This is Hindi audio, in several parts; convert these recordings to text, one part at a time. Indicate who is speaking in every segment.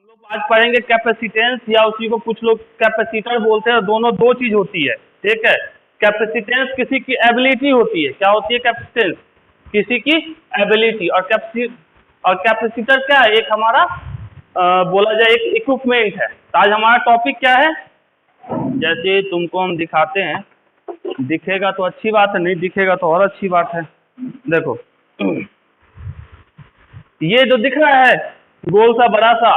Speaker 1: हम लोग आज पढ़ेंगे कैपेसिटेंस, या उसी को कुछ लोग कैपेसिटर बोलते हैं। दोनों दो चीज होती है, ठीक है। कैपेसिटेंस किसी की एबिलिटी होती है। क्या होती है कैपेसिटेंस? किसी की एबिलिटी। और कैपेसिटर क्या है? एक हमारा बोला जाए एक इक्विपमेंट है। तो आज हमारा टॉपिक क्या है? जैसे तुमको हम दिखाते हैं, दिखेगा तो अच्छी बात है, नहीं दिखेगा तो और अच्छी बात है। देखो ये जो दिख रहा है गोल सा बड़ा सा,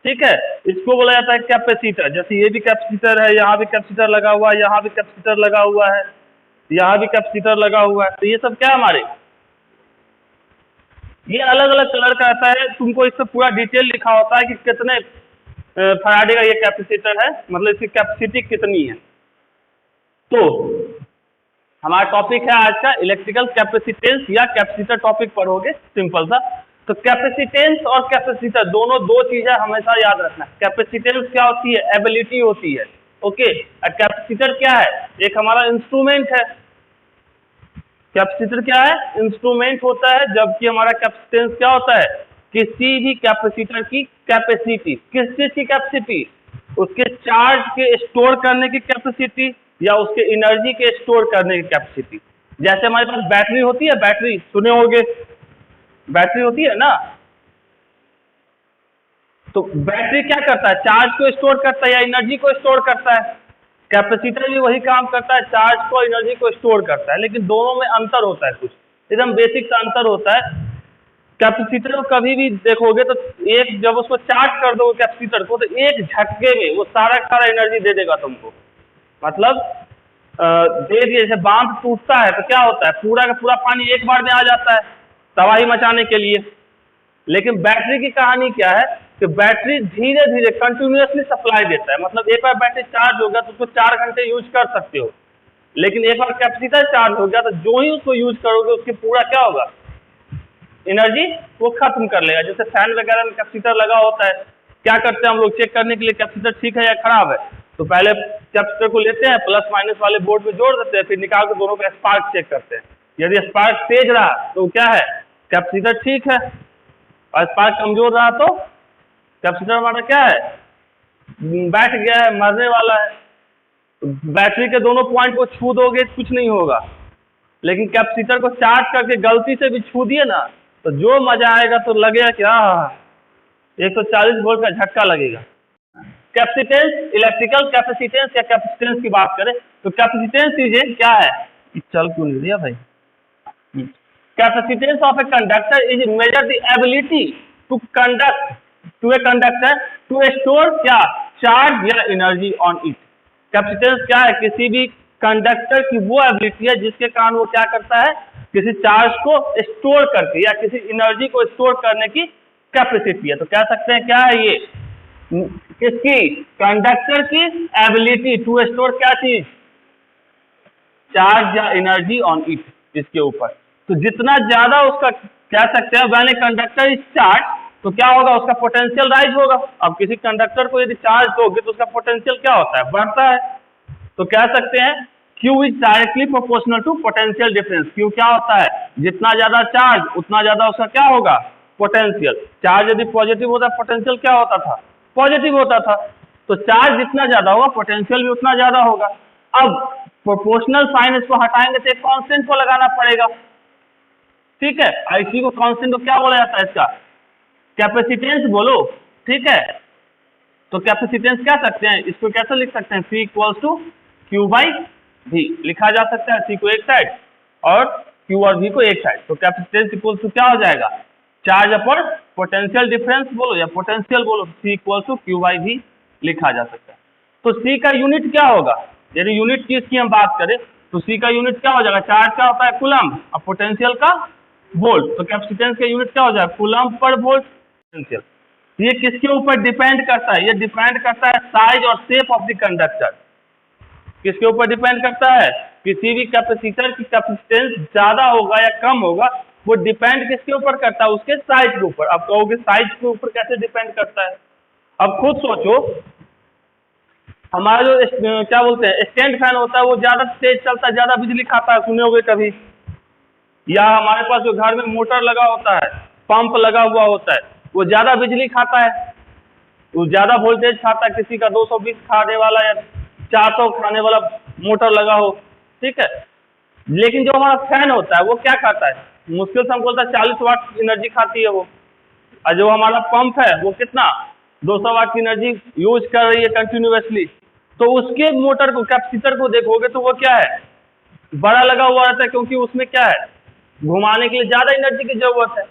Speaker 1: ठीक है, इसको बोला जाता है कैपेसिटर। जैसे ये भी कैपेसिटर है, यहाँ भी कैपेसिटर लगा हुआ है, यहाँ भी कैपेसिटर लगा हुआ है, यहाँ भी कैपेसिटर लगा हुआ है। तो ये सब क्या हमारे, ये अलग अलग कलर का आता है। तुमको इससे पूरा डिटेल लिखा होता है कि कितने फराडे का ये कैपेसिटर है, मतलब इसकी कैपेसिटी कितनी है। तो हमारा टॉपिक है आज का इलेक्ट्रिकल कैपेसिटेंस, या कैपेसिटर टॉपिक पढ़ोगे सिंपल सा। तो कैपेसिटेंस और कैपेसिटर दोनों दो चीजें हमेशा याद रखना। कैपेसिटेंस क्या होती है? एबिलिटी होती है, ओके। और कैपेसिटर क्या है? एक हमारा इंस्ट्रूमेंट है। कैपेसिटर क्या है? इंस्ट्रूमेंट होता है, जबकि हमारा कैपेसिटेंस क्या होता है? किसी भी कैपेसिटर की कैपेसिटी। किस चीज की कैपेसिटी? उसके चार्ज के स्टोर करने की कैपेसिटी, या उसके एनर्जी के स्टोर करने की कैपेसिटी। जैसे हमारे पास बैटरी होती है, बैटरी सुने होंगे, बैटरी होती है ना। तो बैटरी क्या करता है? चार्ज को स्टोर करता है या एनर्जी को स्टोर करता है। कैपेसिटर भी वही काम करता है, चार्ज को एनर्जी को स्टोर करता है। लेकिन दोनों में अंतर होता है, कुछ एकदम बेसिक सा अंतर होता है। कैपेसिटर को कभी भी देखोगे तो एक जब उसको चार्ज कर दोगे कैपेसिटर को, तो एक झटके में वो सारा एनर्जी दे देगा तुमको। मतलब दे दिए, जैसे बांध टूटता है तो क्या होता है, पूरा का पूरा पानी एक बार में आ जाता है तबाही मचाने के लिए। लेकिन बैटरी की कहानी क्या है कि बैटरी धीरे धीरे कंटिन्यूअसली सप्लाई देता है। मतलब एक बार बैटरी चार्ज हो गया तो उसको 4 घंटे यूज कर सकते हो। लेकिन एक बार कैपेसिटर चार्ज हो गया तो जो ही उसको यूज करोगे उसकी पूरा क्या होगा, एनर्जी वो खत्म कर लेगा। जैसे फैन वगैरह में कैपेसिटर लगा होता है, क्या करते हैं हम लोग चेक करने के लिए कैपेसिटर ठीक है या खराब है, तो पहले कैपेसिटर को लेते हैं, प्लस माइनस वाले बोर्ड में जोड़ देते हैं, फिर निकाल के दोनों का स्पार्क चेक करते हैं। यदि स्पार्क तेज रहा तो क्या है, कैपेसिटर ठीक है, और स्पार्क कमजोर रहा तो कैपेसिटर हमारा क्या है, बैठ गया है, मरने वाला है। बैटरी के दोनों पॉइंट को छू दोगे कुछ नहीं होगा, लेकिन कैपेसिटर को चार्ज करके गलती से भी छू दिए ना तो जो मजा आएगा, तो लगेगा कि 140 वोल्ट का झटका लगेगा। कैपेसिटेंस, इलेक्ट्रिकल कैपेसिटेंस या कैपेसिटेंस की बात करें तो कैपेसिटेंस चीजें क्या है, चल क्यों नहीं दिया भाई। Capacitance of a conductor is measure the ability to conduct to a conductor to store क्या, चार्ज या एनर्जी ऑन इट। कैपेसिटेंस क्या है? किसी भी कंडक्टर की वो एबिलिटी है जिसके कारण वो क्या करता है, किसी चार्ज को स्टोर करके या किसी एनर्जी को स्टोर करने की कैपेसिटी है। तो कह सकते हैं क्या है ये, किसकी, कंडक्टर की एबिलिटी टू स्टोर क्या चीज, चार्ज या एनर्जी ऑन इट, इसके ऊपर। तो जितना ज्यादा उसका कह सकते हैं when A conductor is charge, तो क्या होगा, उसका पोटेंशियल राइज होगा। अब किसी कंडक्टर को यदि चार्ज दोगे तो उसका पोटेंशियल क्या होता है, बढ़ता है। तो कह सकते हैं Q is directly proportional to potential difference. Q क्या होता है, जितना ज्यादा चार्ज उतना ज्यादा उसका क्या होगा, पोटेंशियल। चार्ज यदि पॉजिटिव होता है, पोटेंशियल क्या होता था, पॉजिटिव होता था। तो चार्ज जितना ज्यादा होगा पोटेंशियल भी उतना ज्यादा होगा। अब प्रोपोर्शनल साइन इसको हटाएंगे तो एक कांस्टेंट को लगाना पड़ेगा, ठीक है। इसी को कांस्टेंट को क्या बोला जाता है, इसका कैपेसिटेंस बोलो, ठीक है। तो कैपेसिटेंस क्या सकते हैं, इसको कैसे लिख सकते हैं, C equals to Q by V लिखा जा सकता है। C को एक साइड और Q और V को एक साइड। तो कैपेसिटेंस इक्वल्स टू क्या हो जाएगा, चार्ज अपॉन पोटेंशियल डिफरेंस बोलो या पोटेंशियल बोलो, C equals to Q by V लिखा जा सकता है। तो C का यूनिट क्या होगा, यदि यूनिट चीज की हम बात करें तो C का यूनिट क्या हो जाएगा, चार्ज का होता है कूलम और पोटेंशियल का वोल्ट। तो कैपेसिटेंस का यूनिट क्या हो जाएगा, कूलम पर वोल्ट पोटेंशियल। ये किसके ऊपर डिपेंड करता है, ये डिपेंड करता है साइज और शेप ऑफ द कंडक्टर। किसके ऊपर डिपेंड करता है, किसी भी कैपेसिटर की कैपेसिटेंस ज्यादा होगा या कम होगा, वो डिपेंड किसके ऊपर करता है, उसके साइज के ऊपर। अब कहोगे साइज के ऊपर कैसे डिपेंड करता है, अब खुद सोचो। हमारा जो क्या बोलते हैं स्टैंड फैन होता है, वो ज्यादा तेज चलता है, ज्यादा बिजली खाता है, सुने होगे कभी। या हमारे पास जो घर में मोटर लगा होता है, पंप लगा हुआ होता है, वो ज्यादा बिजली खाता है। वो ज्यादा वोल्टेज खाता है, किसी का 220 खाने वाला या 400 खाने वाला मोटर लगा हो, ठीक है। लेकिन जो हमारा फैन होता है वो क्या खाता है, मुश्किल से हमको बोलता है 40 वाट एनर्जी खाती है वो। और जो हमारा पंप है वो कितना 200 वाट की एनर्जी यूज कर रही है कंटिन्यूअसली। तो उसके मोटर को, कैपेसिटर को देखोगे तो वो क्या है, बड़ा लगा हुआ रहता है, क्योंकि उसमें क्या है, घुमाने के लिए ज्यादा एनर्जी की जरूरत है।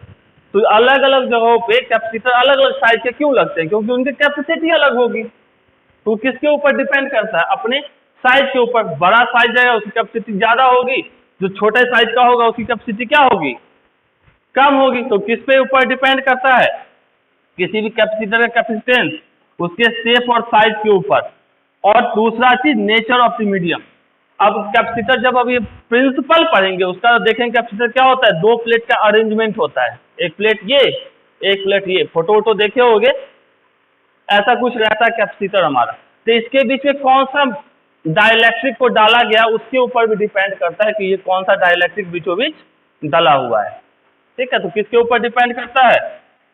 Speaker 1: तो अलग अलग जगहों पे कैपेसिटर अलग अलग साइज के क्यों लगते हैं, क्योंकि उनकी कैपेसिटी अलग होगी। तो किसके ऊपर डिपेंड करता है, अपने साइज के ऊपर। बड़ा साइज है उसकी कैपेसिटी ज्यादा होगी, जो छोटे साइज का होगा उसकी कैपेसिटी क्या होगी, कम होगी। तो किस पे ऊपर डिपेंड करता है, किसी भी कैपेसिटर का कैपेसिटेंस उसके शेप और साइज के ऊपर। और दूसरा चीज नेचर ऑफ द मीडियम। अब कैपेसिटर जब अभी प्रिंसिपल पढ़ेंगे उसका देखेंगे कैपेसिटर क्या होता है, दो प्लेट का अरेंजमेंट होता है, एक प्लेट ये, एक प्लेट ये। फोटो वोटो देखे होगे, ऐसा कुछ रहता है कैपेसिटर हमारा। तो इसके बीच में कौन सा डाइलेक्ट्रिक को डाला गया उसके ऊपर भी डिपेंड करता है कि ये कौन सा डाइलेक्ट्रिक बीचों बीच डाला हुआ है, ठीक है। तो किसके ऊपर डिपेंड करता है,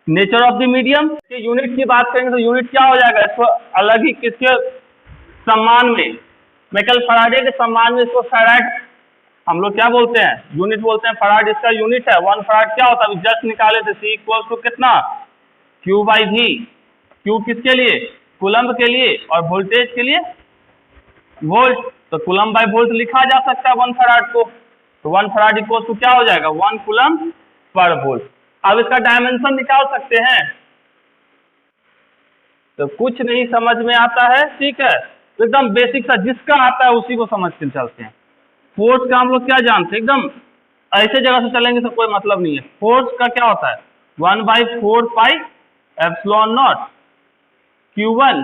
Speaker 1: nature of the medium. Unit की बात करेंगे तो यूनिट क्या हो जाएगा, इसको अलग ही किसके सम्मान में, माइकल फैराडे के सम्मान में इसको फैराड हम लोग क्या बोलते हैं, यूनिट बोलते हैं। फैराड इसका यूनिट है। 1 फैराड क्या होता है, जस्ट निकाले थे, C इक्वल टू कितना, Q/V। Q किसके लिए, कूलम्ब के लिए, और वोल्टेज के लिए वोल्ट। तो कूलम्ब बाय वोल्ट लिखा जा सकता है 1 फैराड को। तो 1 फैराड इक्वल टू क्या हो जाएगा, 1 कूलम्ब पर वोल्ट। अब इसका डायमेंशन निकाल सकते हैं। तो कुछ नहीं समझ में आता है, ठीक है, तो एकदम बेसिक सा जिसका आता है उसी को समझ के चलते हैं। फोर्स का हम लोग क्या जानते हैं, एकदम ऐसे जगह से चलेंगे तो कोई मतलब नहीं है। फोर्स का क्या होता है, 1/4 pi epsilon not Q1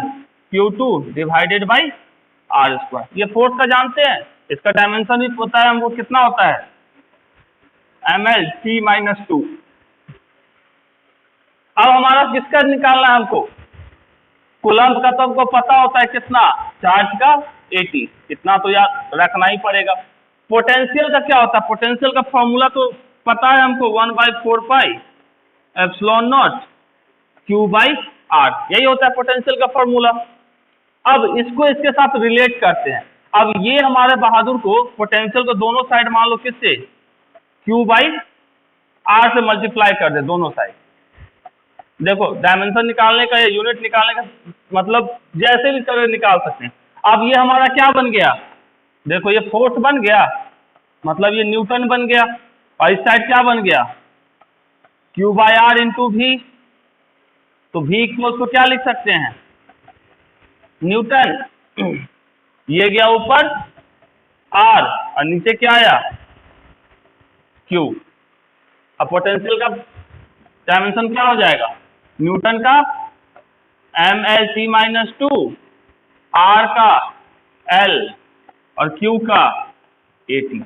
Speaker 1: Q2 divided by R²। ये फोर्स का जानते हैं। इसका डायमेंशन भी पता है हमको, कितना होता है, ml T-2। अब हमारा किसका निकालना है हमको, कूलम्ब का। तो हमको पता होता है कितना, चार्ज का 80, इतना तो याद रखना ही पड़ेगा। पोटेंशियल का क्या होता है, पोटेंशियल का फॉर्मूला तो पता है हमको, 1/4 पाई एप्सिलॉन नॉट Q/R, यही होता है पोटेंशियल का फॉर्मूला। अब इसको इसके साथ रिलेट करते हैं। अब ये हमारे बहादुर को पोटेंशियल को दोनों साइड मान लो किससे, Q/R से मल्टीप्लाई कर दे दोनों साइड। देखो डायमेंशन निकालने का या यूनिट निकालने का मतलब जैसे भी तरह निकाल सकते हैं। अब ये हमारा क्या बन गया, देखो ये फोर्स बन गया, मतलब ये न्यूटन बन गया। और इस साइड क्या बन गया, Q/R इंटू V। तो V इक्वल तो क्या लिख सकते हैं, न्यूटन। ये गया ऊपर R और नीचे क्या आया, Q। अब पोटेंशियल का डायमेंशन क्या हो जाएगा, न्यूटन का ml T-2, R का L और Q का 80।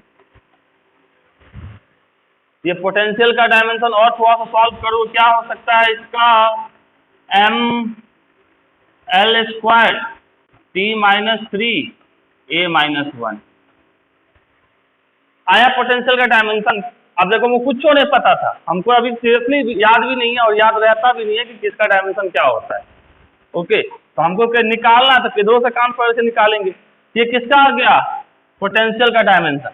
Speaker 1: ये पोटेंशियल का डायमेंशन। और थोड़ा सा सॉल्व करो, क्या हो सकता है इसका, ml² T-3 A-1 आया पोटेंशियल का डायमेंशन। अब देखो मुझे कुछ नहीं पता था, हमको अभी सीरियसली याद भी नहीं है और याद रहता भी नहीं है कि किसका डायमेंशन क्या होता है। ओके, तो हमको निकालना था, किधरों से काम पर से निकालेंगे। ये किसका आ गया, पोटेंशियल का डायमेंशन।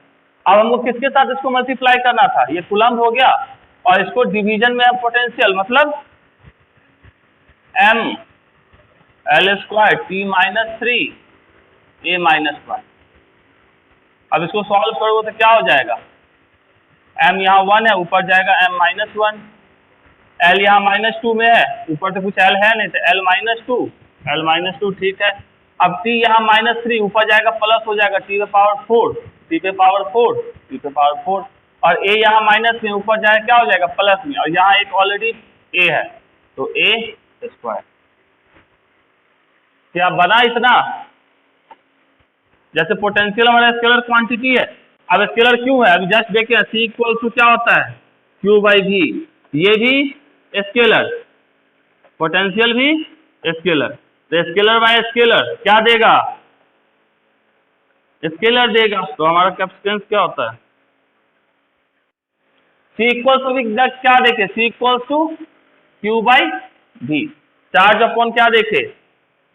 Speaker 1: अब हमको किसके साथ इसको मल्टीप्लाई करना था, ये कूलम्ब हो गया, और इसको डिवीजन में है पोटेंशियल, मतलब ml² T-3 A-1। अब इसको सॉल्व करोगे तो क्या हो जाएगा, m यहाँ 1 है, ऊपर जाएगा m-1, l यहाँ -2 में है, ऊपर तो कुछ l है नहीं, तो l-2 ठीक है। अब t यहाँ -3, ऊपर जाएगा प्लस हो जाएगा t⁴ और a यहाँ माइनस में, ऊपर जाएगा क्या हो जाएगा, प्लस में, और यहाँ एक ऑलरेडी a है, तो a²। क्या बना इतना, जैसे पोटेंशियल हमारा स्केलर क्वांटिटी है। अब स्केलर क्यों है, अभी जस्ट देखें, C इक्वल टू क्या होता है, Q/V। ये भी स्केलर, पोटेंशियल भी स्केलर। तो स्केलर बाय स्केलर क्या देगा, स्केलर देगा। तो हमारा कैपेसिटेंस क्या होता है, C इक्वल टू क्या देखे, C equal to Q/V। Charge upon क्या देखे,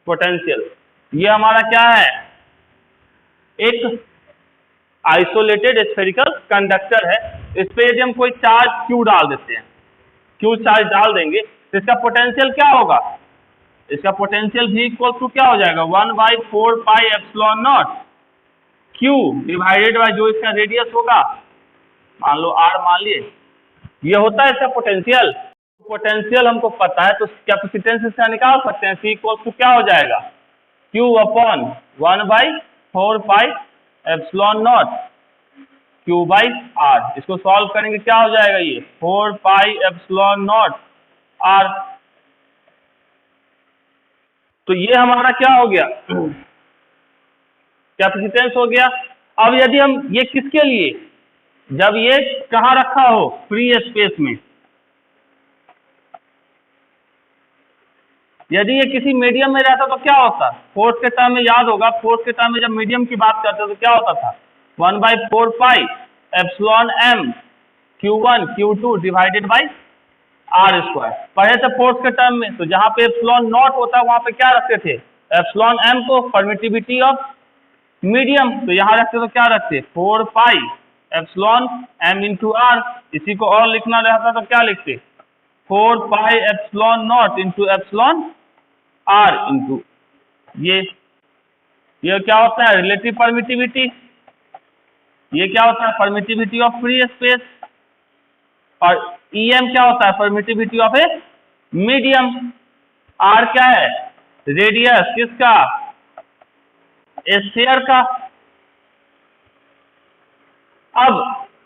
Speaker 1: पोटेंशियल। ये हमारा क्या है, एक आइसोलेटेड स्फेरिकल कंडक्टर है। इस पे यदि हम कोई चार्ज Q डाल देते हैं, Q चार्ज डाल देंगे तो इसका पोटेंशियल क्या होगा, इसका पोटेंशियल V इक्वल टू क्या हो जाएगा, 1/4 pi epsilon not Q divided by जो इसका रेडियस होगा, मान लो R मान लिए, ये होता है इसका पोटेंशियल। पोटेंशियल हमको पता है तो कैपेसिटेंस इसका निकाल सकते हैं। C इक्वल टू क्या हो जाएगा, Q upon 1/4 pi epsilon not Q by R। इसको सॉल्व करेंगे क्या हो जाएगा, ये 4 पाई एप्सिलॉन नॉट R। तो ये हमारा क्या हो गया, कैपेसिटेंस हो गया। अब यदि हम ये किसके लिए, जब ये कहाँ रखा हो, फ्री स्पेस में, यदि ये किसी मीडियम में रहता तो क्या होता, फोर्स के टर्म में याद होगा, फोर्स के टर्म में जब मीडियम की बात करते तो क्या होता था, 1/4 pi epsilon m Q1 Q2 divided by R square. पढ़े थे फोर्स के टर्म में, तो जहां पे एप्सिलॉन नॉट होता है वहां पे क्या रखते थे, एप्सिलॉन m को, परमिटिविटी ऑफ मीडियम, तो यहाँ रखते तो क्या रखते, 4 pi epsilon m into R। इसी को और लिखना रहता तो क्या लिखते, 4 pi epsilon not into epsilon R into ये क्या होता है, रिलेटिव परमिटिविटी, ये क्या होता है, परमिटिविटी ऑफ फ्री स्पेस, और EM क्या होता है, permittivity of a medium. R क्या है, रेडियस किसका, स्फीयर का। अब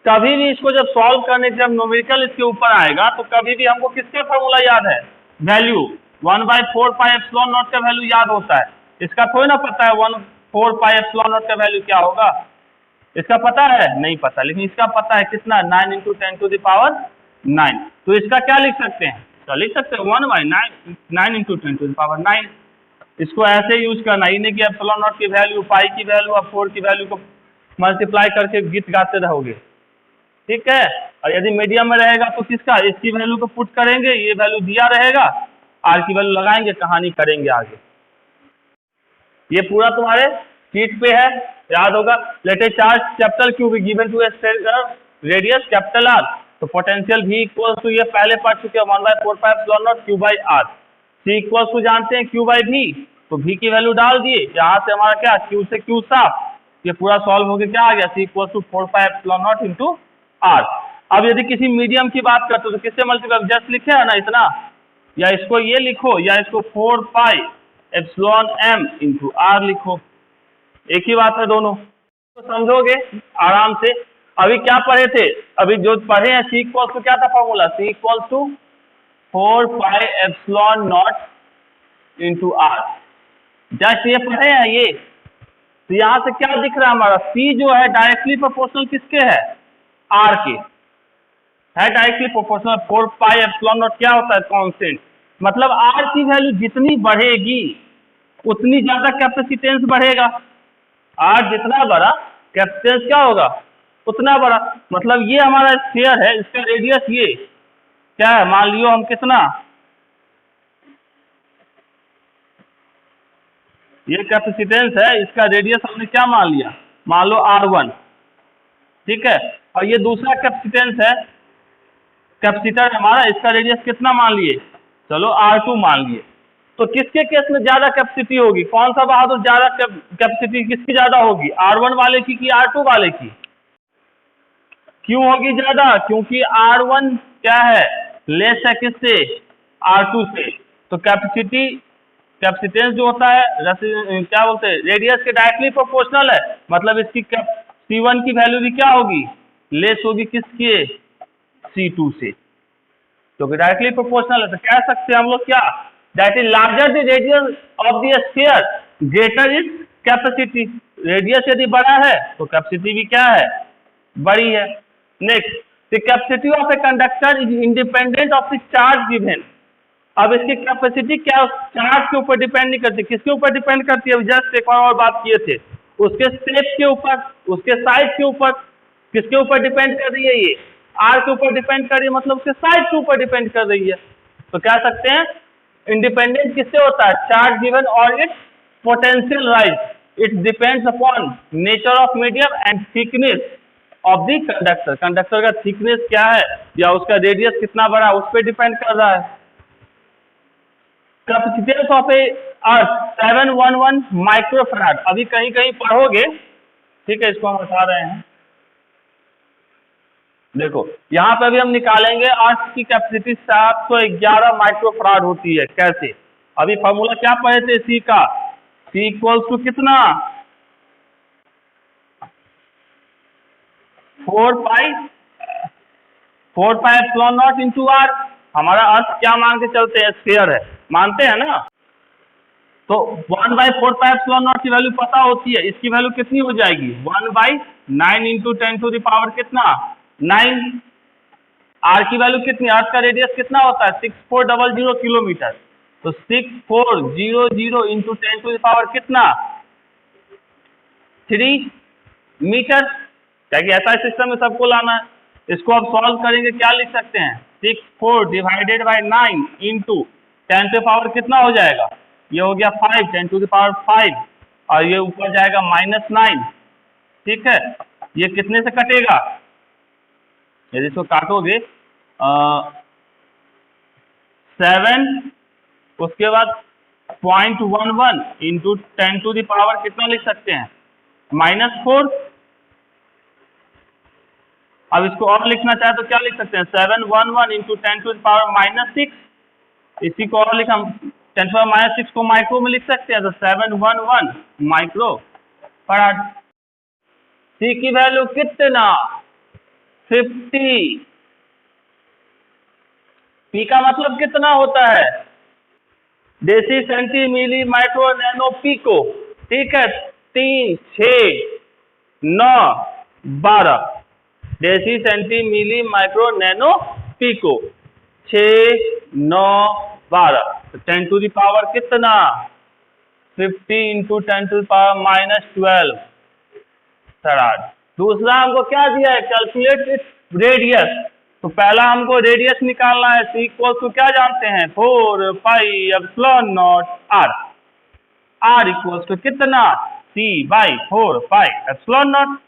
Speaker 1: कभी भी इसको जब सॉल्व करने जब न्यूमेरिकल इसके ऊपर आएगा तो कभी भी हमको किसका फॉर्मूला याद है, वैल्यू 1/4 पाई एप्सिलॉन नॉट का वैल्यू याद होता है। इसका थोड़ी ना पता है 1/4 पाई एप्सिलॉन नॉट का वैल्यू क्या होगा, इसका पता है, नहीं पता, लेकिन इसका पता है कितना, 9 इंटू 10 टू द पावर 9। तो इसका क्या लिख सकते हैं, तो लिख सकते हैं 1/9 इंटू 10 टू द पावर 9। इसको ऐसे यूज करना, ही नहीं कि एप्सिलॉन नॉट की वैल्यू, पाई की वैल्यू और 4 की वैल्यू को मल्टीप्लाई करके गीत गाते रहोगे, ठीक है। और यदि मीडियम में रहेगा तो किसका, इसकी वैल्यू को पुट करेंगे, ये वैल्यू दिया रहेगा, R की वैल्यू लगाएंगे, कहानी करेंगे आगे। ये पूरा तुम्हारे शीट पे है, याद होगा। Let a charge capital Q be given to a radius capital R, तो पोटेंशियल V इक्वल टू, ये पहले पढ़ चुके हैं, 1/4 pi epsilon not Q by R। C equal to जानते हैं Q बाई V, तो V की वैल्यू डाल दिए, यहाँ से हमारा क्या, Q से Q साफ, ये पूरा सॉल्व होके क्या आ गया, C equal to 4 pi epsilon not into R। अब यदि किसी मीडियम की बात करते हो तो किससे मल्टीप्लाई, जस्ट लिखे है ना इतना, या इसको ये लिखो, या इसको 4 pi epsilon m into R लिखो, एक ही बात है दोनों, तो समझोगे आराम से। अभी क्या पढ़े थे, अभी जो पढ़े हैं, C इक्वल टू क्या था formula, C equal to 4 pi epsilon not into R, just ये पढ़े हैं ये। तो यहाँ से क्या दिख रहा है हमारा, C जो है डायरेक्टली प्रोपोर्शनल किसके है, R के है, directly proportional. 4 pi epsilon not क्या होता है, कांस्टेंट, मतलब R की वैल्यू जितनी बढ़ेगी उतनी ज्यादा कैपेसिटेंस बढ़ेगा, R जितना बड़ा कैपेसिटेंस क्या होगा, उतना बड़ा। मतलब ये हमारा स्फीयर है, इसका रेडियस ये क्या है, मान लियो हम कितना, ये कैपेसिटेंस है, इसका रेडियस हमने क्या मान लिया, मान लो R1, ठीक है। और ये दूसरा कैपेसिटेंस है, कैपेसिटर हमारा, इसका रेडियस कितना मान लिए, चलो R2 मान लिए। तो किसके केस में ज्यादा कैपेसिटी होगी, कौन सा बहादुर ज्यादा कैपेसिटी किसकी ज्यादा होगी, R1 वाले की कि R2 वाले की, क्यों होगी ज्यादा, क्योंकि R1 क्या है, लेस है किससे, R2 से। तो कैपेसिटेंस जो होता है, क्या बोलते हैं, रेडियस के डायरेक्टली प्रोपोर्शनल है, मतलब इसकी C1 की वैल्यू भी क्या होगी, लेस होगी किसके, C2 से, क्योंकि डायरेक्टली प्रोपोर्शनल है। तो कह सकते हैं हम लोग क्या, that is larger the radius of the sphere greater is capacity. Radius यदि बड़ा है तो कैपेसिटी भी क्या है, बड़ी है। Next, the capacity of a conductor is independent of the charge given. अब इसकी कैपेसिटी क्या चार्ज के ऊपर डिपेंड नहीं करती, किसके ऊपर डिपेंड करती है, जस्ट एक और बात किए थे, उसके शेप के ऊपर, उसके साइज के ऊपर, किसके ऊपर डिपेंड कर रही है, ये R के ऊपर डिपेंड कर रही है, मतलब उसके साइज के ऊपर डिपेंड कर रही है। तो कह सकते हैं इंडिपेंडेंट किससे होता है? चार्ज गिवन और it's potential rise. It depends upon nature of medium and thickness of the conductor. Conductor का थिकनेस क्या है या उसका रेडियस कितना बड़ा है उस पर डिपेंड कर रहा है. Capacitance of A earth 711 microfarad. अभी कहीं कहीं पढ़ोगे, ठीक है, इसको हम हटा रहे हैं. देखो यहां पर भी हम निकालेंगे अर्थ की कैपेसिटी 711 माइक्रोफैराड होती है. कैसे? अभी फॉर्मूला क्या पढ़े थे सी का? सी इक्वल्स टू कितना? 4 pi epsilon not into R. हमारा अर्थ क्या मान के चलते हैं? स्फीयर है, मानते हैं ना. तो 1/4 पाई एप्सिलॉन नॉट की वैल्यू पता होती है. इसकी वैल्यू कितनी हो जाएगी? 1/9 इंटू 10 टू द पावर कितना? 9. आर की वैल्यू कितनी? अर्थ का रेडियस कितना होता है? 6400 किलोमीटर. तो 6400 इंटू 10 टू द पावर कितना? 3 मीटर. क्या कि ऐसा सिस्टम में सबको लाना है. इसको अब सॉल्व करेंगे, क्या लिख सकते हैं? 64 divided by 9 into 10 to the power कितना हो जाएगा? ये हो गया 5, 10 टू द पावर 5, और ये ऊपर जाएगा -9. ठीक है, ये कितने से कटेगा? यदि इसको काटोगे 7, उसके बाद 0.11 इंटू 10 टू द पावर कितना लिख सकते हैं? -4. अब इसको और लिखना चाहे तो क्या लिख सकते हैं? 711 इंटू 10 टू द पावर -6. इसी को और लिखा 10 टू पावर -6 को माइक्रो में लिख सकते हैं, तो 711 माइक्रो फैराड. सी की वैल्यू कितना? 50. पी का मतलब कितना होता है? Deci centi milli micro nano pico. ठीक है, 3, 6, 9, 12 deci centi milli micro nano pico. 6, 9, 12. तो 10 टू द पावर कितना? 50 into 10 to the power -12 farad. दूसरा हमको क्या दिया है? Calculate its radius. तो पहला हमको रेडियस निकालना है. सी इक्वल टू क्या जानते हैं? 4 pi epsilon not R. R equal to कितना? C/4 pi epsilon not.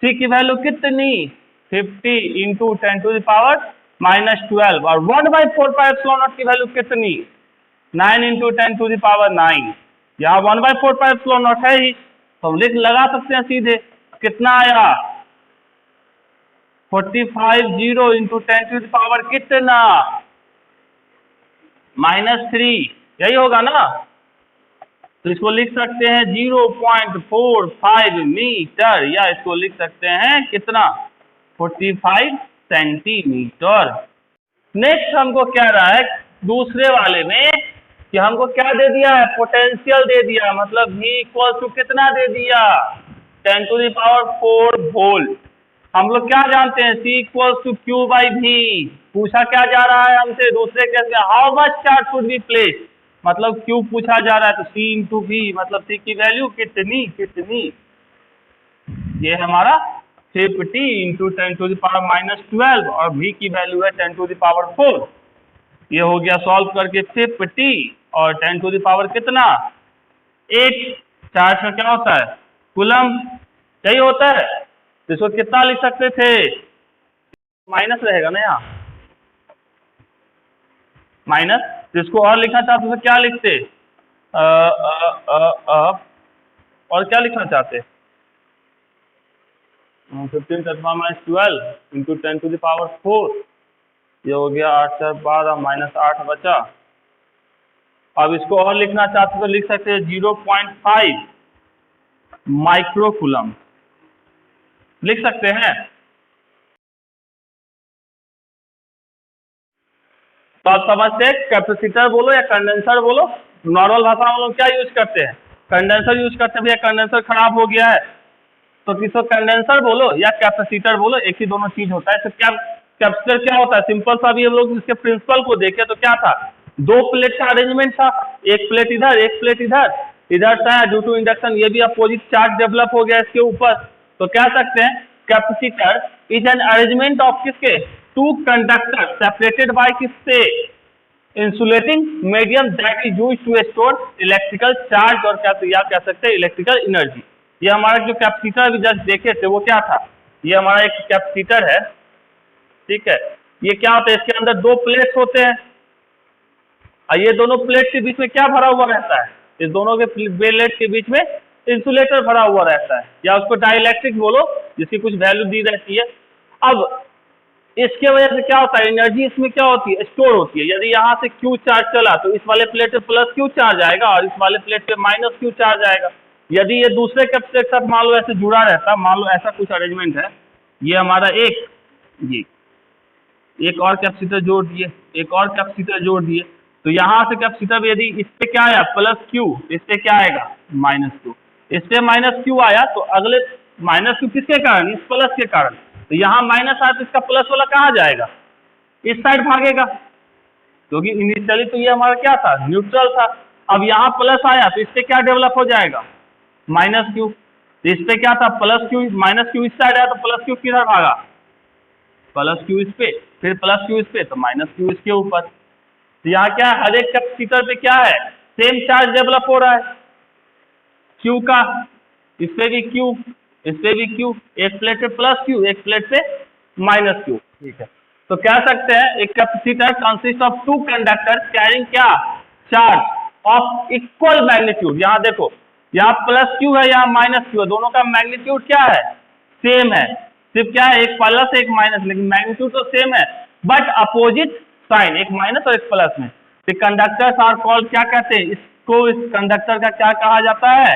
Speaker 1: सी की वैल्यू कितनी? 50 इंटू 10 टू द पावर -12, और 1/4 पाई एप्सिलॉन नॉट की वैल्यू कितनी? 9 इंटू 10 टू द पावर 9. यहाँ 1/4 पाई एप्सिलॉन नॉट है ही, तो हम लिख लगा सकते हैं सीधे. कितना आया? 450 इंटू 10 टू द पावर कितना? -3. यही होगा ना. तो इसको लिख सकते हैं 0.45 मीटर, या इसको लिख सकते हैं कितना? 45 सेंटीमीटर. नेक्स्ट हमको कह रहा है दूसरे वाले में कि हमको क्या दे दिया है? पोटेंशियल दे दिया. मतलब V इक्वल टू कितना दे दिया? 10 टू द पावर 4 वोल्ट. हम लोग क्या जानते हैं? C equal to Q/V. पूछा क्या जा रहा है हमसे दूसरे केस में? How much charge should be place. मतलब Q पूछा जा रहा है, तो C इंटू V, मतलब C की वैल्यू कितनी? ये हमारा 50 इंटू 10 टू द पावर -12, और V की वैल्यू है 10 टू द पावर 4. ये हो गया सॉल्व करके 50 और 10 टू द पावर कितना? 8. चार्ज का क्या होता है? कूलम. यही होता है. तो इसको कितना लिख सकते थे? माइनस रहेगा ना यहाँ, माइनस. तो इसको और लिखना चाहते तो क्या लिखते? और क्या लिखना चाहते? 15 × -12 इंटू 10 टू द पावर 4. ये हो गया 8 × 12 -8 बचा. अब इसको और लिखना चाहते तो लिख सकते हैं 0.5 माइक्रो कूलम लिख सकते हैं. तो आप समझते कैपेसिटर बोलो या कंडेंसर बोलो, नॉर्मल भाषा में लोग क्या यूज करते हैं? कंडेंसर यूज करते हैं. भैया कंडेंसर खराब हो गया है तो किसको कंडेंसर बोलो या कैपेसिटर बोलो, एक ही दोनों चीज होता है. तो कैपेसिटर क्या होता है? सिंपल सा भी हम लोग इसके प्रिंसिपल को देखें तो क्या था? 2 प्लेट का अरेंजमेंट था. एक प्लेट इधर, एक प्लेट इधर. इधर था ड्यू टू इंडक्शन, ये भी अपोजिट चार्ज डेवलप हो गया इसके ऊपर. तो कह सकते हैं capacitor is an arrangement of किसके? 2 कंडक्टर सेपरेटेड बाय किससे? Insulating medium that is used to store electrical charge और क्या कह सकते हैं इलेक्ट्रिकल एनर्जी। ये हमारा जो कैपेसिटर अभी जस्ट देखे थे वो क्या था, ये हमारा एक कैपेसिटर है, ठीक है। ये क्या होता है, इसके अंदर दो प्लेट्स होते हैं और ये दोनों प्लेट के बीच में क्या भरा हुआ रहता है, इस दोनों के प्लेट के बीच में इंसुलेटर भरा हुआ रहता है, या उसको डाइइलेक्ट्रिक बोलो, जिसकी कुछ वैल्यू दी रहती है। अब इसके वजह से क्या होता है, एनर्जी इसमें क्या होती है, स्टोर होती है। यदि यहाँ से Q चार्ज चला तो इस वाले प्लेट पे प्लस Q चार्ज आएगा और इस वाले प्लेट पे माइनस Q चार्ज आएगा। यदि ये दूसरे कैपेसिटर के साथ मान लो ऐसे जुड़ा रहता, मान लो ऐसा कुछ अरेंजमेंट है, ये हमारा ये एक और कैपेसिटर जोड़ दिए, एक और कैपेसिटर जोड़ दिए, तो यहाँ से कैपेसिटर यदि इस पे क्या आया प्लस Q, इस पे क्या आएगा माइनस Q, इस पे माइनस Q आया तो अगले माइनस Q किसके कारण, इस प्लस के कारण, तो यहाँ माइनस आया तो इसका प्लस वाला कहाँ जाएगा, इस साइड भागेगा, क्योंकि इनिशियली तो ये हमारा क्या था, न्यूट्रल था। अब यहाँ प्लस आया तो इस पे क्या डेवलप हो जाएगा, माइनस Q, तो इस पे क्या था प्लस Q, माइनस Q इस साइड आया तो प्लस Q किधर भागा, प्लस Q इस पे, फिर प्लस Q इस पे, तो माइनस Q इसके ऊपर। तो यहाँ क्या है, हर एक कैपेसिटर पे क्या है, सेम चार्ज डेवलप हो रहा है Q का, इस पे भी Q, इस पे भी Q, एक प्लेट पे प्लस Q, एक प्लेट पे माइनस Q, ठीक है। तो कह सकते हैं एक capacitor consist of two conductor carrying क्या, चार्ज ऑफ इक्वल मैग्नीट्यूड। यहाँ देखो, यहाँ प्लस Q है, यहाँ माइनस Q है, दोनों का मैग्नीट्यूड क्या है, सेम है, सिर्फ क्या है एक प्लस एक माइनस, लेकिन मैग्नीट्यूड तो सेम है, बट अपोजिट साइन, एक माइनस और एक प्लस में। तो कंडक्टर्स आर कॉल्ड, क्या कहते हैं इसको, इस कंडक्टर का क्या कहा जाता है,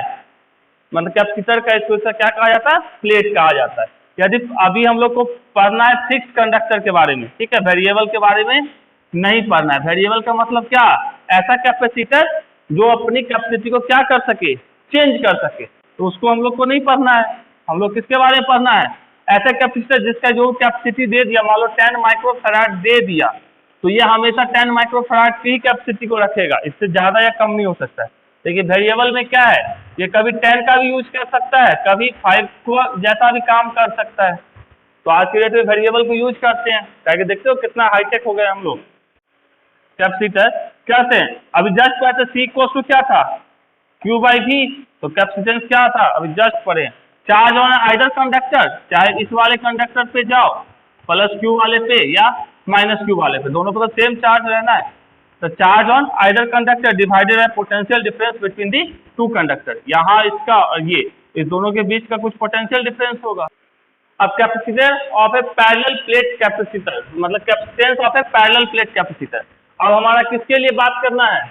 Speaker 1: मतलब कैपेसिटर का इसको क्या कहा जाता है, प्लेट कहा जाता है। यदि अभी हम लोग को पढ़ना है फिक्स कंडक्टर के बारे में, ठीक है, वेरिएबल के बारे में नहीं पढ़ना है। वेरिएबल का मतलब क्या, ऐसा कैपेसिटर जो अपनी कैपेसिटी को क्या कर सके, चेंज कर सके, तो उसको हम लोग को नहीं पढ़ना है। हम लोग किसके बारे में पढ़ना है, ऐसा कैपेसिटर जिसका जो कैपेसिटी दे दिया, मान लो 10 माइक्रोफैराड दे दिया, तो ये हमेशा 10 माइक्रोफैराड की ही कैपेसिटी को रखेगा, इससे ज्यादा या कम नहीं हो सकता है। देखिए वेरिएबल में क्या है, ये कभी 10 का भी यूज कर सकता है, कभी 5 को जैसा भी काम कर सकता है। तो आज के डेट में वेरिएबल को यूज करते हैं, ताकि देखते हो कितना हाईटेक हो गए हम लोग। कैपेसिटर कहते हैं, अभी जस्ट कहते C इक्वल टू क्या था, Q/V, तो कैपेसिटेंस क्या था अभी जस्ट पढ़े, चार्ज ऑन आइदर कंडक्टर, चाहे इस वाले कंडक्टर पे जाओ प्लस Q वाले पे या माइनस Q वाले पे, दोनों पे तो सेम चार्ज रहना है। तो charge on either conductor divided by potential difference between the two conductor, यहाँ इसका और ये इस दोनों के बीच का कुछ पोटेंशियल डिफरेंस होगा। अब capacitor of a parallel plate capacitor, मतलब capacitance of a parallel plate capacitor. अब हमारा किसके लिए बात करना है,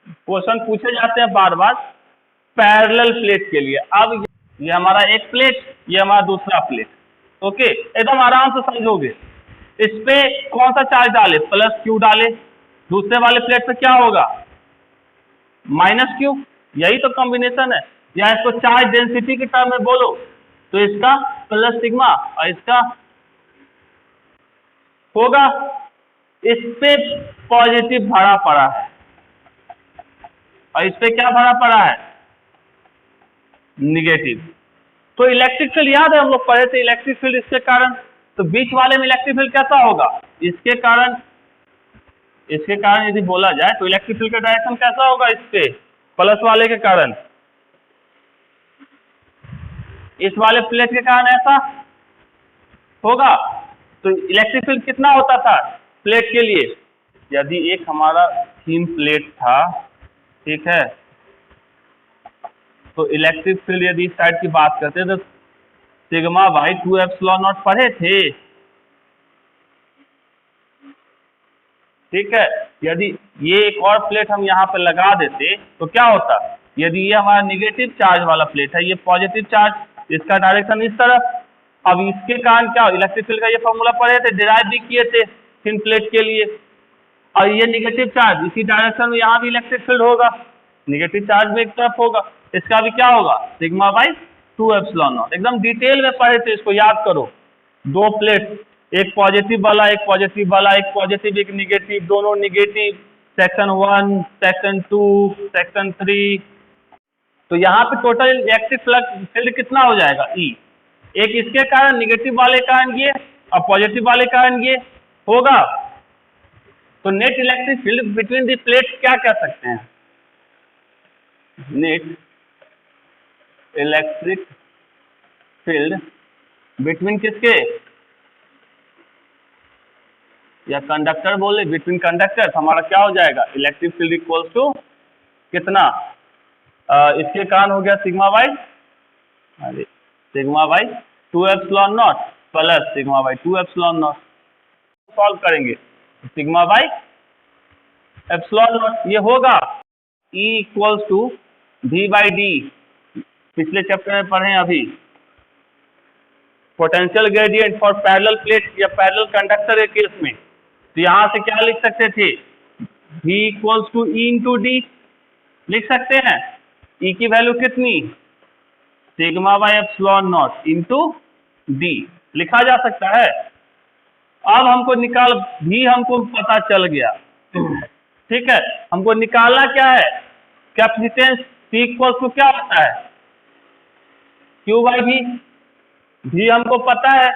Speaker 1: क्वेश्चन पूछे जाते हैं बार बार पैरेलल प्लेट के लिए। अब ये हमारा एक प्लेट, ये हमारा दूसरा प्लेट, ओके, एकदम आराम से समझोगे। इस पे कौन सा चार्ज डाले, प्लस Q डाले, दूसरे वाले प्लेट पे क्या होगा माइनस Q, यही तो कॉम्बिनेशन है। या इसको चार्ज डेंसिटी के टर्म में बोलो तो इसका प्लस सिग्मा और इसका होगा, इस पे पॉजिटिव भरा पड़ा है और इस पे क्या भरा पड़ा है निगेटिव। तो इलेक्ट्रिक फील्ड याद है हम लोग पढ़े थे, इलेक्ट्रिक फील्ड इसके कारण, तो बीच वाले में इलेक्ट्रिक फील्ड कैसा होगा, इसके कारण यदि बोला जाए तो इलेक्ट्रिक फील्ड का डायरेक्शन कैसा होगा, इस पे प्लस वाले के कारण, इस वाले प्लेट के कारण ऐसा होगा। तो इलेक्ट्रिक फील्ड कितना होता था प्लेट के लिए, यदि एक हमारा थीन प्लेट था, ठीक है, तो इलेक्ट्रिक फील्ड यदि इस साइड की बात करते हैं तो सिग्मा बाई 2 एप्सिलॉन नॉट पढ़े थे, ठीक है। यदि ये एक और प्लेट हम यहाँ पे लगा देते तो क्या होता, यदि ये हमारा निगेटिव चार्ज वाला प्लेट है, ये पॉजिटिव चार्ज, इसका डायरेक्शन इस तरफ, अब इसके कारण क्या, इलेक्ट्रिक फील्ड का ये फॉर्मूला पढ़े थे, डिराइव भी किए थे थिन प्लेट के लिए, और ये निगेटिव चार्ज इसी डायरेक्शन में यहाँ भी इलेक्ट्रिक फील्ड होगा, निगेटिव चार्ज भी एक तरफ होगा, इसका भी क्या होगा सिग्मा बाई 2 एप्सिलॉन नॉट। एकदम डिटेल में पढ़े थे, इसको याद करो। दो प्लेट, एक पॉजिटिव वाला एक पॉजिटिव वाला, एक पॉजिटिव एक निगेटिव, दोनों निगेटिव, सेक्शन 1 सेक्शन 2 सेक्शन 3, तो यहाँ पे टोटल इलेक्ट्रिक फील्ड कितना हो जाएगा E, एक इसके कारण निगेटिव वाले कारण ये और पॉजिटिव वाले कारण ये होगा, तो net electric field between the plate क्या कह सकते हैं? नेट इलेक्ट्रिक फील्ड बिटवीन किसके, या कंडक्टर बोले, बिटवीन कंडक्टर, हमारा क्या हो जाएगा? इलेक्ट्रिक फील्ड इक्वल्स टू कितना, इसके कारण हो गया सिग्मा बाई, अरे sigma by 2 epsilon not plus sigma by 2 epsilon not. Solve करेंगे सिग्मा बाई एप्सिलॉन नॉट ये होगा E equals to V by D, पिछले चैप्टर में पढ़े अभी, potential gradient for parallel plate या पैरेलल कंडक्टर के केस में। तो यहां से क्या लिख सकते थे? V equals to E into D लिख सकते हैं। E की वैल्यू कितनी? Sigma by epsilon not into D लिखा जा सकता है। अब हमको निकाल, भी हमको पता चल गया, ठीक है। हमको निकालना क्या है? कैपेसिटेंस P इक्वल्स टू क्या होता है? Q बाई V, भी हमको पता है।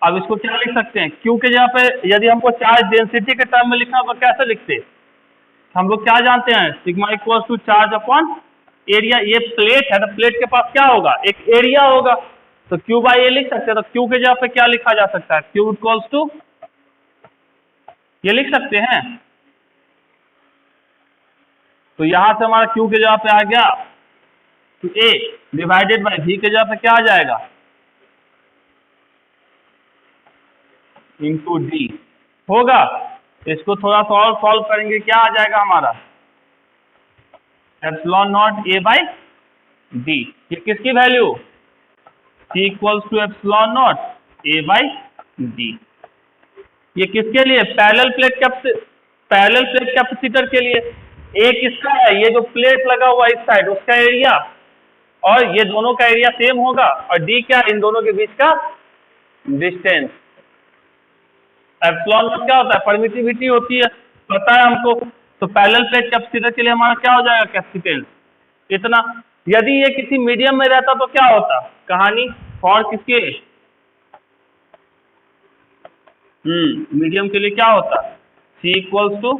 Speaker 1: अब इसको क्या लिख सकते हैं? Q के जगह पे यदि हमको चार्ज डेंसिटी के टर्म में लिखना हो तो कैसे लिखते? हम लोग क्या जानते हैं? Sigma equals to charge upon area. ये प्लेट है तो प्लेट के पास क्या होगा? एक एरिया होगा, तो Q बाई ए लिख सकते हैं। तो Q के जगह पे क्या लिखा जा सकता है? Q इक्वल्स टू ये लिख सकते हैं। तो यहां से हमारा Q के जगह पे आ गया तो A डिवाइडेड बाई V के जगह पे क्या आ जाएगा? इंटू डी होगा। इसको थोड़ा सा और सॉल्व करेंगे, क्या आ जाएगा हमारा? Epsilon not A by D. ये किसकी value? C equals to epsilon not A by D. ये किसके लिए? पैरेलल प्लेट कैपेसिटर के लिए। ए किसका है? ये जो प्लेट लगा हुआ इस साइड उसका एरिया, और ये दोनों का एरिया सेम होगा, और डी क्या? इन दोनों के बीच का डिस्टेंस। एप्सिलॉन नॉट क्या होता है? परमिटिविटी होती है, पता है हमको। तो पैरेलल प्लेट कैपेसिटर के लिए हमारा क्या हो जाएगा? कैपेसिटेंस इतना। यदि ये किसी मीडियम में रहता तो क्या होता कहानी? फॉर किसके? मीडियम के लिए क्या होता? C equals to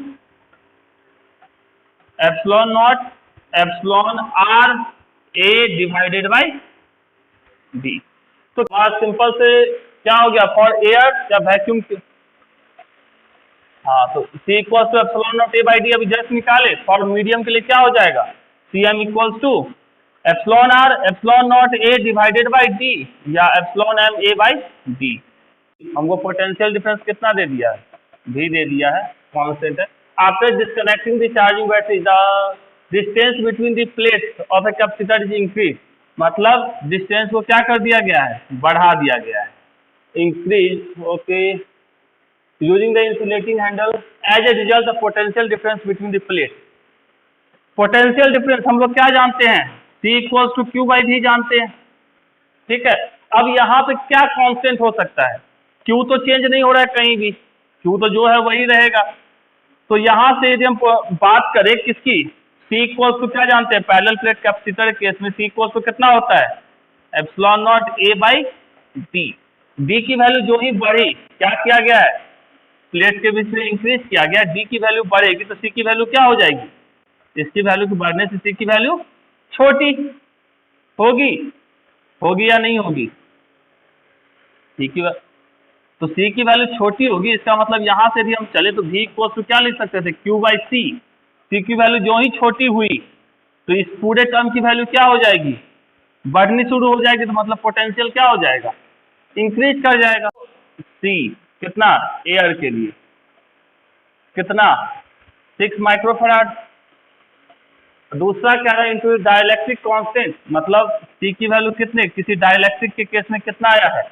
Speaker 1: epsilon not epsilon R A divided by D. तो बहुत सिंपल से क्या हो गया? फॉर एयर या वैक्यूम, हाँ, तो C equals to epsilon not A by D अभी जस्ट निकाले। फॉर मीडियम के लिए क्या हो जाएगा? CM equals to epsilon R epsilon not A divided by D, या epsilon M A by D. हमको पोटेंशियल डिफरेंस कितना दे दिया है? भी दे दिया है, कांस्टेंट है। After disconnecting the charging battery the distance between the plates of a capacitor is increase. मतलब डिस्टेंस को क्या कर दिया गया है? बढ़ा दिया गया है, increase. Okay, using the insulating handle as a result the potential difference between the plate. Potential difference हम लोग क्या जानते हैं? C equals to Q by V जानते हैं, ठीक है। अब यहाँ पे क्या कांस्टेंट हो सकता है? Q तो चेंज नहीं हो रहा है कहीं भी, Q तो जो है वही रहेगा। तो यहाँ से यदि हम बात करें किसकी? C इक्वल्स टू क्या जानते हैं? पैरेलल प्लेट कैपेसिटर के केस में C इक्वल्स टू कितना होता है? Epsilon not A by D। D की वैल्यू जो ही बढ़ी, क्या किया गया है? प्लेट के बीच में इंक्रीज किया गया। D की वैल्यू बढ़ेगी तो C की वैल्यू क्या हो जाएगी? इसकी वैल्यू के बढ़ने से C की वैल्यू छोटी होगी, होगी या नहीं होगी? तो C की वैल्यू छोटी होगी। इसका मतलब यहां से भी हम चले तो V इक्वल्स टू क्या लिख सकते थे? Q by C। C की वैल्यू जो ही छोटी हुई तो इस पूरे टर्म की वैल्यू क्या हो जाएगी? बढ़नी शुरू हो जाएगी। तो मतलब पोटेंशियल क्या हो जाएगा? इंक्रीज कर जाएगा। C कितना? एयर के लिए कितना? 6 माइक्रोफैराड। दूसरा क्या है? इनटू डाइलेक्ट्रिक कांस्टेंट, मतलब C की वैल्यू कितने? किसी डाइलेक्ट्रिक के केस में कितना आया है?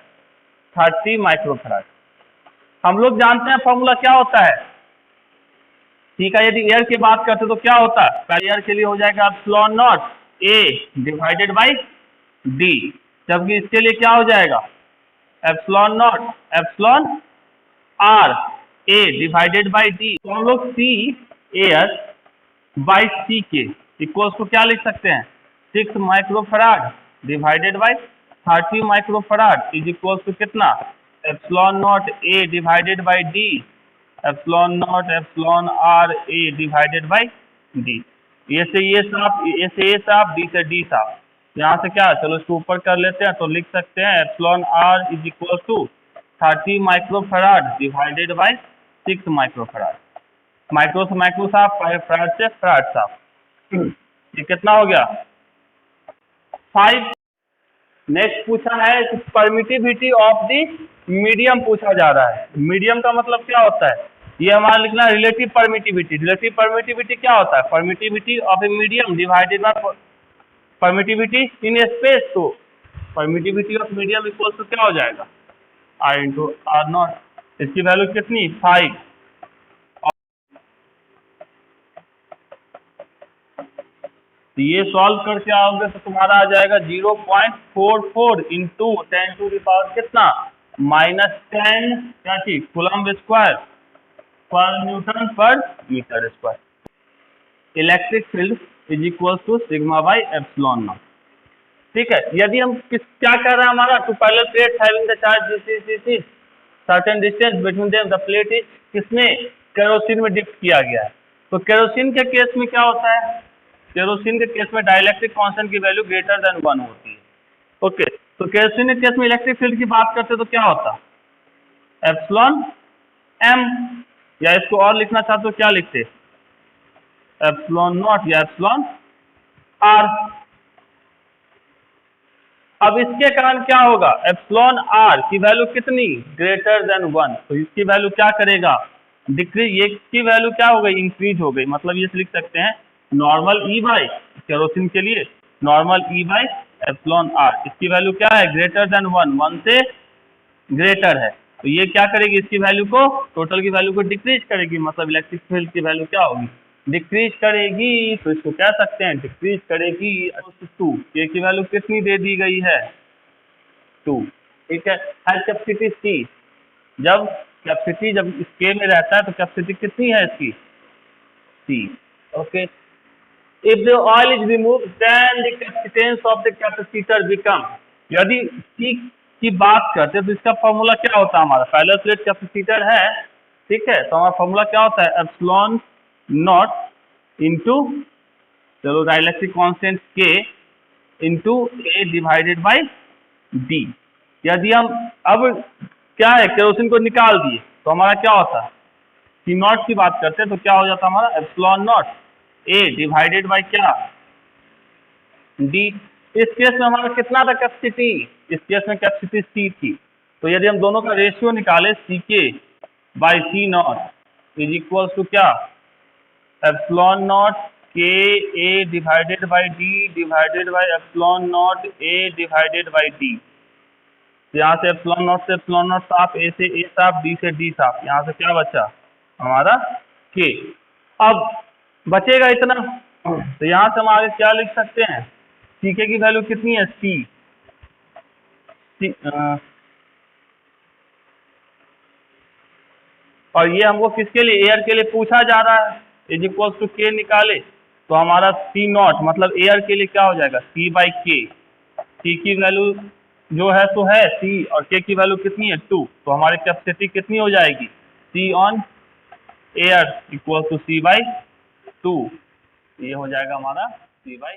Speaker 1: 30 माइक्रोफैराड। हम लोग जानते हैं फॉर्मूला क्या होता है C का। यदि एयर की बात करते तो क्या होता है? पहले एयर के लिए हो जाएगा epsilon not A divided by D, जबकि इसके लिए क्या हो जाएगा? Epsilon not epsilon R A divided by D। तो हम लोग C एयर बाई C के इक्वल्स टू क्या लिख सकते हैं? 6 microfarad divided by 30 microfarad is equals to कितना? Epsilon not A divided by D epsilon not epsilon R A divided by D. A से ए साफ, डी से डी साफ। यहाँ से क्या, चलो इसको ऊपर कर लेते हैं, तो लिख सकते हैं epsilon R is equal to 30 microfarad divided by 6 microfarad. Micro से माइक्रो साफ, फैराड से फैराड साफ। ये कितना हो गया, 5। नेक्स्ट पूछा है कि परमिटिविटी ऑफ द मीडियम पूछा जा रहा है। मीडियम का मतलब क्या होता है, ये हमारा लिखना है रिलेटिव परमिटिविटी। रिलेटिव परमिटिविटी क्या होता है, permittivity of a medium divided by permittivity in space. तो permittivity of medium equal to क्या हो जाएगा, आई इंटू आर नॉट। इसकी वैल्यू कितनी, 5। तो ये सॉल्व करके आओगे तो तुम्हारा आ जाएगा 0.44 इंटू 10 टू द पावर कितना, -10 क्या चीज, कूलम्ब स्क्वायर पर न्यूटन पर metre square. Electric field is equal to sigma by epsilon not. ठीक है, यदि हम क्या कर रहे हैं, हमारा two parallel plate having the charge certain distance between them, the plate is किसमें, केरोसिन में डिप किया गया है। तो केरोसिन के केस में क्या होता है, केरोसिन के केस में डाइलेक्ट्रिक कांस्टेंट की वैल्यू ग्रेटर देन 1 होती है। ओके, तो केरोसिन के केस में इलेक्ट्रिक फील्ड की बात करते हैं तो क्या होता, एप्सिलॉन एम, या इसको और लिखना चाहते हो क्या लिखते, एप्सिलॉन नॉट या एप्सिलॉन आर। अब इसके कारण क्या होगा, एप्सिलॉन आर की वैल्यू कितनी, ग्रेटर देन 1, तो इसकी वैल्यू क्या करेगा, डिक्रीज। ये की वैल्यू क्या हो गई, इंक्रीज हो गई। मतलब ये लिख सकते हैं नॉर्मल ई बाई, केरोसिन के लिए normal E by epsilon R. इसकी वैल्यू क्या है, ग्रेटर देन 1 से ग्रेटर है। तो ये क्या करेगी, इसकी वैल्यू को, टोटल की वैल्यू को डिक्रीज करेगी। मतलब इलेक्ट्रिक फील्ड की वैल्यू क्या होगी, डिक्रीज करेगी। तो इसको कह सकते हैं डिक्रीज करेगी 2। के की वैल्यू कितनी दे दी गई है, 2। ठीक है, कैपेसिटी सी, जब कैपेसिटी जब इस के में रहता है तो कैपेसिटी कितनी है इसकी, C. Okay, if the oil is removed then the capacitance of the capacitor become, यदि C की बात करते हैं तो इसका फॉर्मूला क्या होता है, हमारा पैरेलल प्लेट कैपेसिटर है। ठीक है, तो हमारा फॉर्मूला क्या होता है, एप्सिलॉन नॉट इंटू, चलो dielectric constant K into A divided by D। यदि हम अब क्या है, केरोसिन को निकाल दिए तो हमारा क्या होता है, C नॉट की बात करते हैं तो क्या हो जाता है हमारा, epsilon not A divided by क्या, D। इस केस में हमारा कितना था कैपेसिटी, इस केस में कैपेसिटी C थी। तो यदि हम दोनों का रेशियो निकाले CK बाई C not is equal to क्या, epsilon not K A divided by D divided by epsilon not A divided by D। यहाँ से एप्सिलॉन नॉट साफ, A से A साफ, D से D साफ। यहाँ से क्या बचा हमारा K। अब बचेगा इतना, तो यहाँ से हम आगे क्या लिख सकते हैं, सीके की वैल्यू कितनी है, सी। और ये हमको किसके लिए, एयर के लिए पूछा जा रहा है, इज इक्वल टू के निकाले तो हमारा सी नॉट मतलब एयर के लिए क्या हो जाएगा, सी बाई के। सी की वैल्यू जो है तो है सी, और के की वैल्यू कितनी है 2, तो हमारी कैपेसिटी कितनी हो जाएगी, C on air equal to C by 2। ये हो जाएगा हमारा सी बाई